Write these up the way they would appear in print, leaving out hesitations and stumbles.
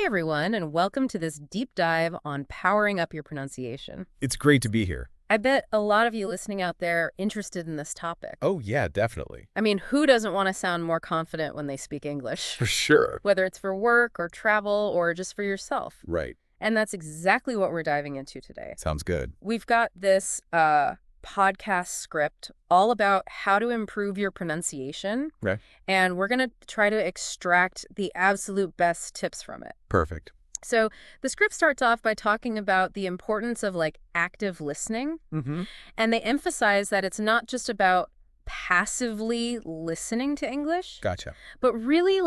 Hey everyone, and welcome to this deep dive on powering up your pronunciation. It's great to be here. I bet a lot of you listening out there are interested in this topic. Oh, yeah, definitely. I mean, who doesn't want to sound more confident when they speak English? For sure. Whether it's for work or travel or just for yourself. Right. And that's exactly what we're diving into today. Sounds good. We've got this podcast script all about how to improve your pronunciation. Okay. And we're going to try to extract the absolute best tips from it. Perfect. So the script starts off by talking about the importance of active listening. Mm-hmm. And they emphasize that it's not just about passively listening to English, Gotcha. but really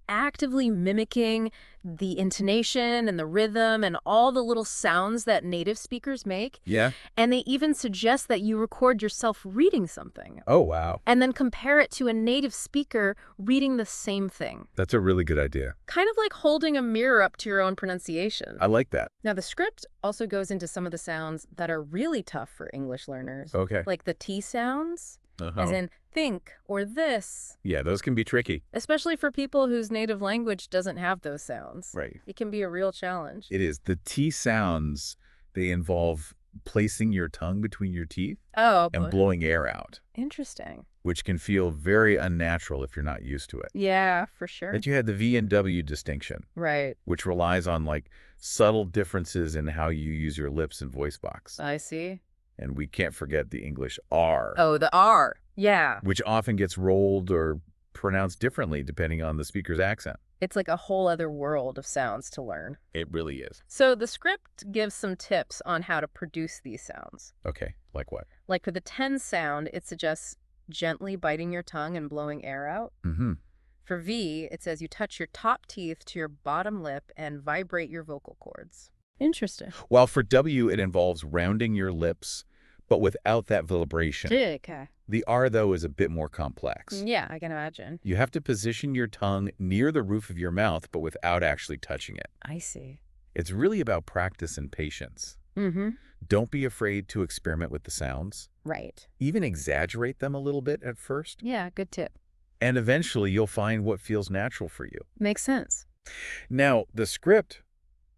actively mimicking the intonation and the rhythm and all the little sounds that native speakers make. Yeah. And they even suggest that you record yourself reading something. Oh, wow. And then compare it to a native speaker reading the same thing. That's a really good idea. Kind of like holding a mirror up to your own pronunciation. I like that. Now, the script also goes into some of the sounds that are really tough for English learners. Okay. Like the T sounds, Uh-huh. as in think or this. Yeah, those can be tricky. Especially for people whose native language doesn't have those sounds. Right. It can be a real challenge. It is. The T sounds, they involve placing your tongue between your teeth Oh, and blowing air out, interesting. which can feel very unnatural if you're not used to it. Yeah, for sure. That you had the V and W distinction, Right. which relies on subtle differences in how you use your lips and voice box. I see. And we can't forget the English R. Oh, the R. Yeah. Which often gets rolled or pronounced differently depending on the speaker's accent. It's like a whole other world of sounds to learn. It really is. So the script gives some tips on how to produce these sounds. Okay, like what? Like for the 10 sound, it suggests gently biting your tongue and blowing air out. Mm-hmm. For V, it says you touch your top teeth to your bottom lip and vibrate your vocal cords. Interesting. While for W, it involves rounding your lips, but without that vibration. Okay. The R, though, is a bit more complex. Yeah, I can imagine. You have to position your tongue near the roof of your mouth, but without actually touching it. I see. It's really about practice and patience. Mm-hmm. Don't be afraid to experiment with the sounds. Right. Even exaggerate them a little bit at first. Yeah, good tip. And eventually, you'll find what feels natural for you. Makes sense. Now, the script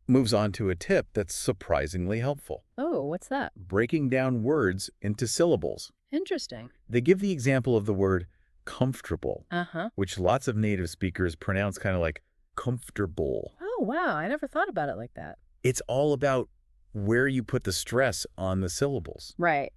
moves on to a tip that's surprisingly helpful. Oh, what's that? Breaking down words into syllables. Interesting. They give the example of the word comfortable, Uh-huh. which lots of native speakers pronounce kind of like comfortable. Oh, wow. I never thought about it like that. It's all about where you put the stress on the syllables. Right.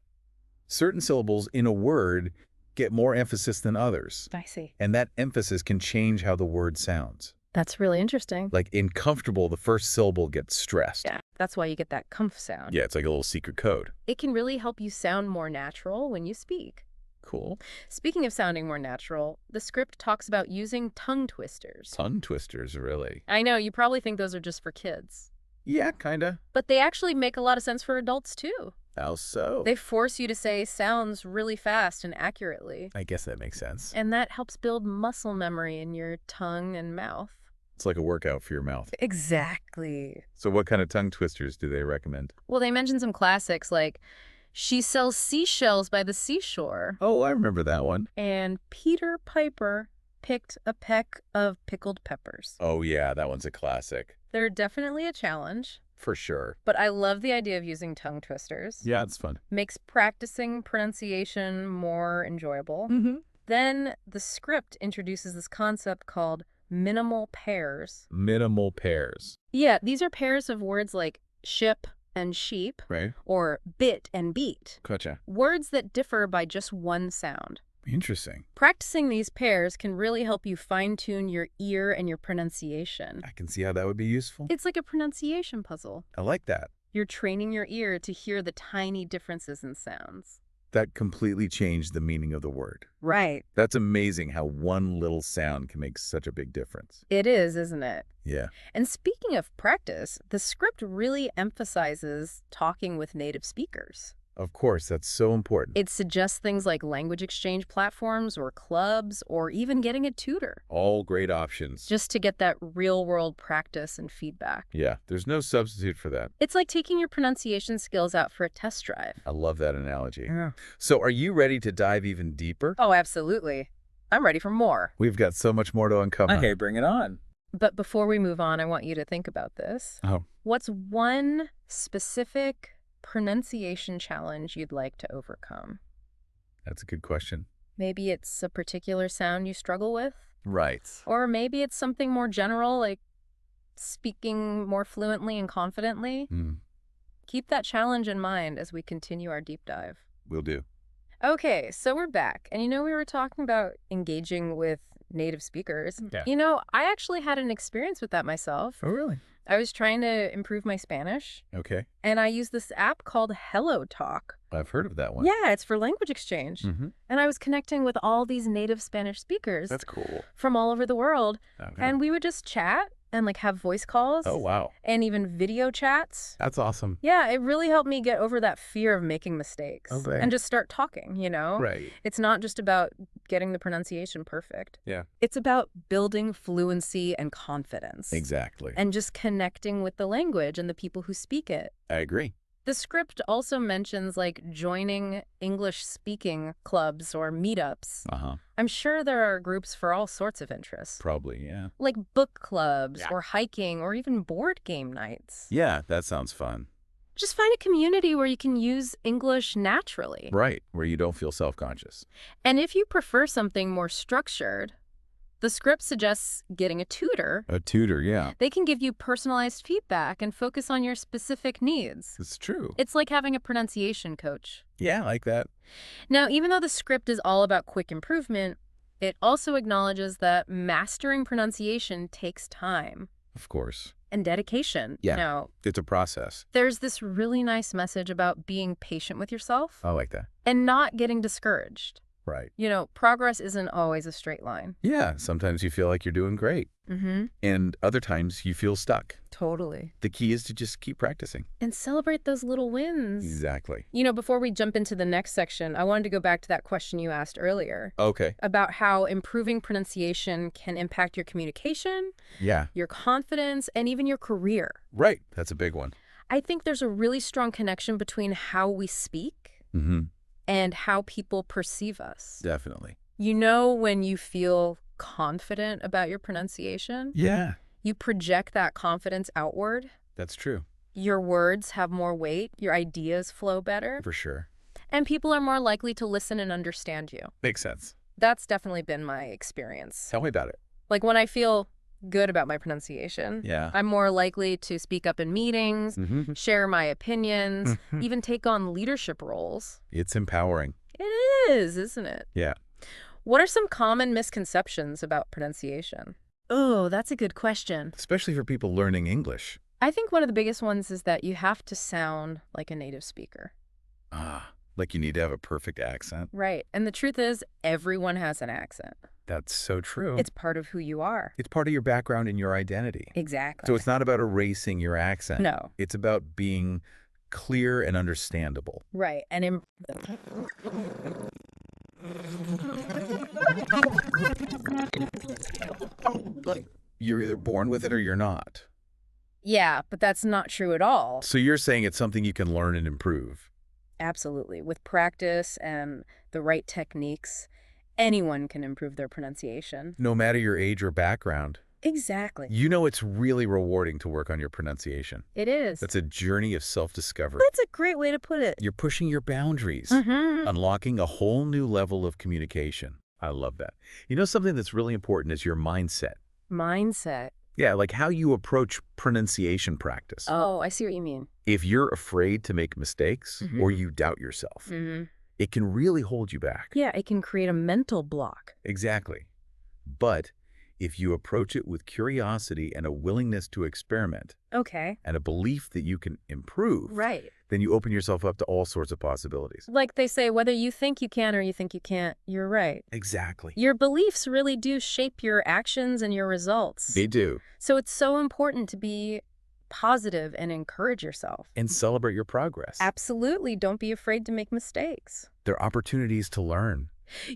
Certain syllables in a word get more emphasis than others, I see. and that emphasis can change how the word sounds. That's really interesting. Like in comfortable, the first syllable gets stressed. Yeah, that's why you get that comf sound. Yeah, it's like a little secret code. It can really help you sound more natural when you speak. Cool. Speaking of sounding more natural, the script talks about using tongue twisters. Tongue twisters, really. I know, you probably think those are just for kids. Yeah, kinda. But they actually make a lot of sense for adults, too. How so? They force you to say sounds really fast and accurately. I guess that makes sense. And that helps build muscle memory in your tongue and mouth. It's like a workout for your mouth. Exactly. So what kind of tongue twisters do they recommend? Well, they mentioned some classics like She Sells Seashells by the Seashore Oh, I remember that one. and Peter Piper Picked a Peck of Pickled Peppers. Oh, yeah, that one's a classic. They're definitely a challenge, For sure. but I love the idea of using tongue twisters. Yeah, it's fun. Makes practicing pronunciation more enjoyable. Mm-hmm. Then the script introduces this concept called minimal pairs. Minimal pairs, Yeah, these are pairs of words like ship and sheep, right? or bit and beat. Gotcha. Words that differ by just one sound. Interesting. Practicing these pairs can really help you fine-tune your ear and your pronunciation. I can see how that would be useful. It's like a pronunciation puzzle. I like that. You're training your ear to hear the tiny differences in sounds. That completely changed the meaning of the word. Right. That's amazing how one little sound can make such a big difference. It is, isn't it? Yeah. And speaking of practice, the script really emphasizes talking with native speakers. Of course, that's so important. It suggests things like language exchange platforms or clubs or even getting a tutor, All great options. just to get that real-world practice and feedback. Yeah, there's no substitute for that. It's like taking your pronunciation skills out for a test drive. I love that analogy. So are you ready to dive even deeper? Oh, absolutely. I'm ready for more. We've got so much more to uncover. Okay, bring it on. But before we move on, I want you to think about this. Oh, What's one specific pronunciation challenge you'd like to overcome? that's a good question. Maybe it's a particular sound you struggle with, Right. or maybe it's something more general, like speaking more fluently and confidently. Mm, Keep that challenge in mind as we continue our deep dive. will do. Okay, so we're back. And we were talking about engaging with native speakers. Yeah. I actually had an experience with that myself. Oh, really? I was trying to improve my Spanish, Okay. and I used this app called Hello Talk. I've heard of that one. Yeah, it's for language exchange. Mm-hmm. And I was connecting with all these native Spanish speakers That's cool. from all over the world. Okay. And we would just chat and have voice calls. Oh, wow. And even video chats. That's awesome. Yeah, it really helped me get over that fear of making mistakes Okay. and just start talking, Right. It's not just about getting the pronunciation perfect. Yeah. It's about building fluency and confidence. Exactly. And just connecting with the language and the people who speak it. I agree. The script also mentions joining English speaking clubs or meetups. Uh-huh. I'm sure there are groups for all sorts of interests. Probably, yeah. Like book clubs Yeah. or hiking or even board game nights. Yeah, that sounds fun. Just find a community where you can use English naturally. Right, where you don't feel self-conscious. And if you prefer something more structured, the script suggests getting a tutor. A tutor, yeah. They can give you personalized feedback and focus on your specific needs. It's true. It's like having a pronunciation coach. Yeah, I like that. Now, even though the script is all about quick improvement, it also acknowledges that mastering pronunciation takes time Of course. and dedication. Yeah. Now, It's a process. there's this really nice message about being patient with yourself I like that. and not getting discouraged. Right. Progress isn't always a straight line. Yeah, sometimes you feel like you're doing great. Mm-hmm. And other times you feel stuck. Totally. The key is to just keep practicing. And celebrate those little wins. Exactly. Before we jump into the next section, I wanted to go back to that question you asked earlier Okay. about how improving pronunciation can impact your communication, Yeah. your confidence, and even your career. Right. That's a big one. I think there's a really strong connection between how we speak Mm-hmm. and how people perceive us. Definitely. When you feel confident about your pronunciation, Yeah. you project that confidence outward. That's true. Your words have more weight, your ideas flow better, For sure. and people are more likely to listen and understand you. Makes sense. That's definitely been my experience. Tell me about it. When I feel good about my pronunciation, Yeah. I'm more likely to speak up in meetings, Mm-hmm. share my opinions, Mhm. even take on leadership roles. It's empowering. It is, isn't it? Yeah. What are some common misconceptions about pronunciation? Oh, that's a good question. Especially for people learning English. I think one of the biggest ones is that you have to sound like a native speaker. Like you need to have a perfect accent. Right. And the truth is, everyone has an accent. That's so true. It's part of who you are. It's part of your background and your identity. Exactly. So it's not about erasing your accent. No. It's about being clear and understandable. Right. And Like you're either born with it or you're not. yeah, but that's not true at all. So you're saying it's something you can learn and improve. Absolutely. With practice and the right techniques, anyone can improve their pronunciation. No matter your age or background. Exactly. It's really rewarding to work on your pronunciation. It is. That's a journey of self-discovery. That's a great way to put it. You're pushing your boundaries, Mm-hmm. unlocking a whole new level of communication. I love that. Something that's really important is your mindset. Mindset. Yeah, like how you approach pronunciation practice. Oh, I see what you mean. If you're afraid to make mistakes Mhm. or you doubt yourself, Mm-hmm. it can really hold you back. Yeah, it can create a mental block. Exactly. But if you approach it with curiosity and a willingness to experiment Okay. and a belief that you can improve, Right. then you open yourself up to all sorts of possibilities. Like they say, whether you think you can or you think you can't, you're right. Exactly. Your beliefs really do shape your actions and your results. They do. So it's so important to be positive and encourage yourself. And celebrate your progress. Absolutely. Don't be afraid to make mistakes. There are opportunities to learn.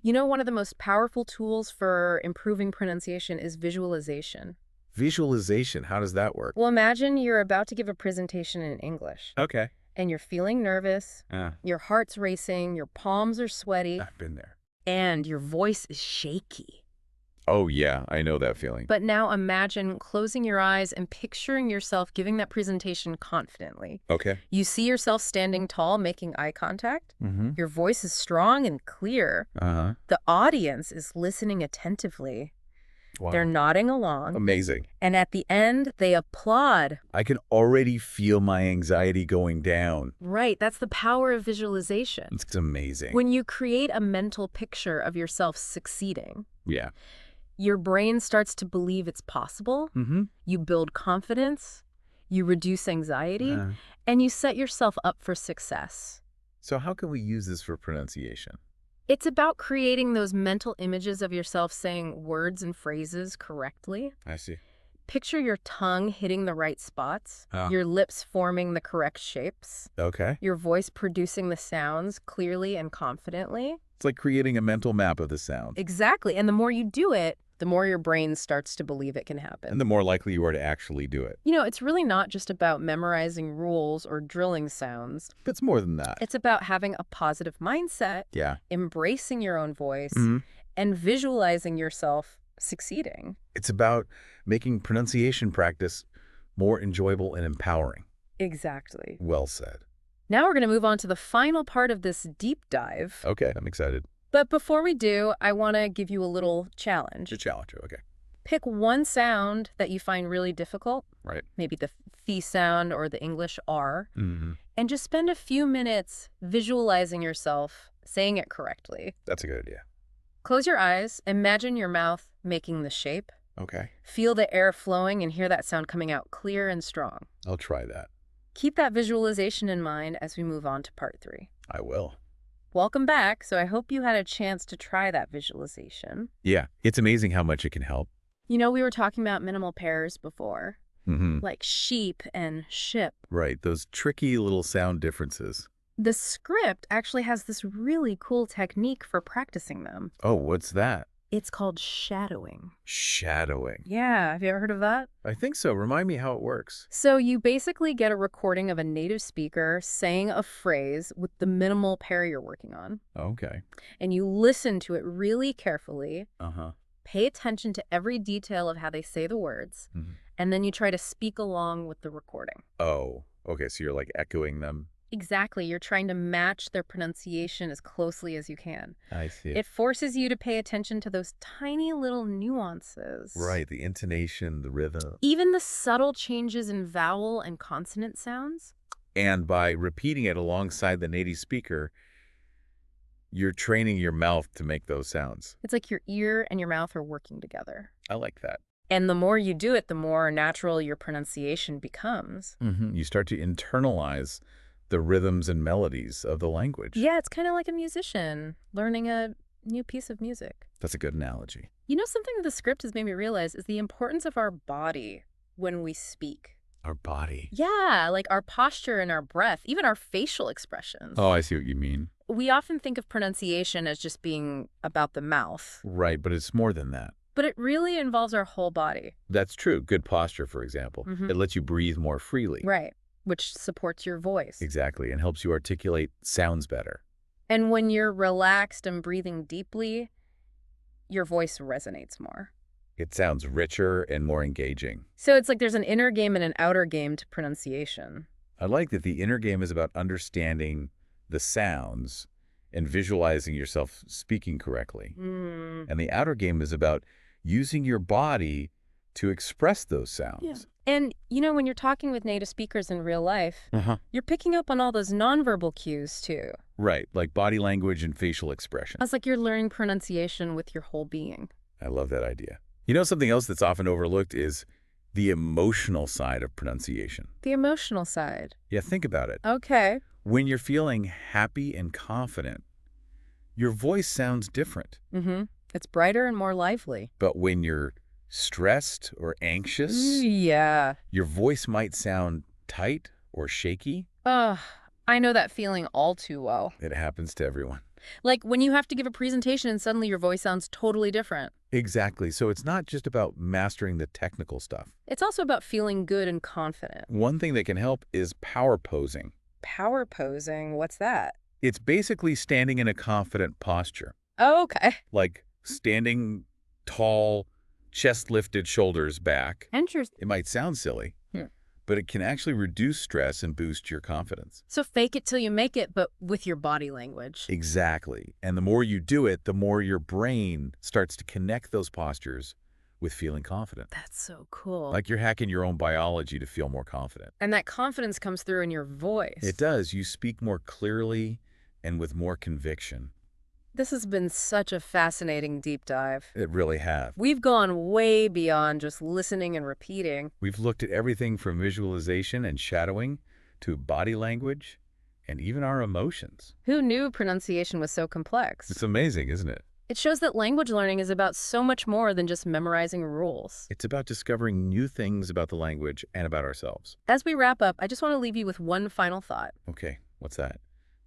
One of the most powerful tools for improving pronunciation is visualization. Visualization, how does that work? Well, imagine you're about to give a presentation in English Okay. and you're feeling nervous, your heart's racing, your palms are sweaty, I've been there. and your voice is shaky. Oh, yeah, I know that feeling. But now imagine closing your eyes and picturing yourself giving that presentation confidently. Okay. You see yourself standing tall, making eye contact. Mm-hmm. Your voice is strong and clear. Uh-huh. The audience is listening attentively. They're Wow. nodding along. Amazing. And at the end, they applaud. I can already feel my anxiety going down. Right, that's the power of visualization. It's amazing. When you create a mental picture of yourself succeeding, Yeah. your brain starts to believe it's possible. Mm-hmm. You build confidence, you reduce anxiety, Uh, and you set yourself up for success. so how can we use this for pronunciation? It's about creating those mental images of yourself saying words and phrases correctly. I see. Picture your tongue hitting the right spots, Ah. your lips forming the correct shapes, Okay. your voice producing the sounds clearly and confidently. It's like creating a mental map of the sound. Exactly. And the more you do it, the more your brain starts to believe it can And happen. the more likely you are to actually do it. You know, it's really not just about memorizing rules or drilling sounds. It's more than that. It's about having a positive mindset, Yeah. embracing your own voice, Mm-hmm. and visualizing yourself succeeding. It's about making pronunciation practice more enjoyable and empowering. Exactly. Well said. Now we're going to move on to the final part of this deep dive. Okay, I'm excited. But before we do, I want to give you a little challenge. It's a challenge. Okay. Pick one sound that you find really difficult, Right. maybe the th sound or the English R, Mm-hmm. and just spend a few minutes visualizing yourself saying it correctly. That's a good idea. Close your eyes, imagine your mouth making the shape, Okay. feel the air flowing, and hear that sound coming out clear and strong. I'll try that. Keep that visualization in mind as we move on to part 3. I will. Welcome back. So I hope you had a chance to try that visualization. Yeah. It's amazing how much it can help. You know, we were talking about minimal pairs before, Mm-hmm. like sheep and ship. Right. Those tricky little sound differences. The script actually has this really cool technique for practicing them. Oh, what's that? It's called shadowing. Shadowing. Yeah, have you ever heard of that? I think so. Remind me how it works. So you basically get a recording of a native speaker saying a phrase with the minimal pair you're working on, Okay. and you listen to it really carefully, Uh-huh. pay attention to every detail of how they say the words, Mhm. and then you try to speak along with the recording. Oh, okay. So you're like echoing them. Exactly, you're trying to match their pronunciation as closely as you can. I see. It forces you to pay attention to those tiny little nuances. Right. The intonation, the rhythm. Even the subtle changes in vowel and consonant sounds. And by repeating it alongside the native speaker, you're training your mouth to make those sounds. It's like your ear and your mouth are working together. I like that. And the more you do it, the more natural your pronunciation becomes. Mm-hmm. You start to internalize the rhythms and melodies of the language. Yeah, it's kind of like a musician learning a new piece of music. That's a good analogy. You know, something that the script has made me realize is the importance of our body when we speak. Our body. Yeah, like our posture and our breath, even our facial expressions. Oh, I see what you mean. We often think of pronunciation as just being about the mouth, Right, but it's more than that. but it really involves our whole body. That's true. Good posture, for example. Mhm. It lets you breathe more freely. Right, which supports your voice. Exactly, and helps you articulate sounds better. And when you're relaxed and breathing deeply, your voice resonates more. It sounds richer and more engaging. So it's like there's an inner game and an outer game to pronunciation. I like that the inner game is about understanding the sounds and visualizing yourself speaking correctly. Mm. And the outer game is about using your body to express those sounds. And, you know, when you're talking with native speakers in real life, Uh-huh. you're picking up on all those nonverbal cues, too. Right, like body language and facial expression. It's like you're learning pronunciation with your whole being. I love that idea. You know, something else that's often overlooked is the emotional side of pronunciation. The emotional side. Yeah, think about it. Okay. When you're feeling happy and confident, your voice sounds different. Mm-hmm. It's brighter and more lively. But when you're stressed or anxious, Yeah. your voice might sound tight or shaky. Ugh, I know that feeling all too well. It happens to everyone. Like when you have to give a presentation and suddenly your voice sounds totally different. Exactly. So it's not just about mastering the technical stuff. It's also about feeling good and confident. One thing that can help is power posing. Power posing, what's that? It's basically standing in a confident posture, Oh, okay. like standing tall, chest-lifted shoulders back. Interesting. It might sound silly, but it can actually reduce stress and boost your confidence. So fake it till you make it, but with your body language. Exactly. And the more you do it, the more your brain starts to connect those postures with feeling confident. That's so cool. Like you're hacking your own biology to feel more confident. And that confidence comes through in your voice. It does. You speak more clearly and with more conviction. This has been such a fascinating deep dive. It really have. We've gone way beyond just listening and repeating. We've looked at everything from visualization and shadowing to body language and even our emotions. Who knew pronunciation was so complex? It's amazing, isn't it? It shows that language learning is about so much more than just memorizing rules. It's about discovering new things about the language and about ourselves. As we wrap up, I just want to leave you with one final thought. Okay, what's that?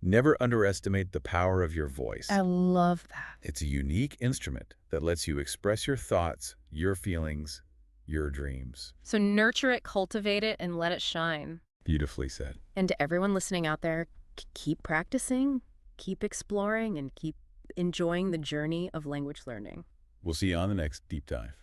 Never underestimate the power of your voice. I love that. It's a unique instrument that lets you express your thoughts, your feelings, your dreams. So nurture it, cultivate it, and let it shine. Beautifully said. And to everyone listening out there, keep practicing, keep exploring, and keep enjoying the journey of language learning. We'll see you on the next Deep Dive.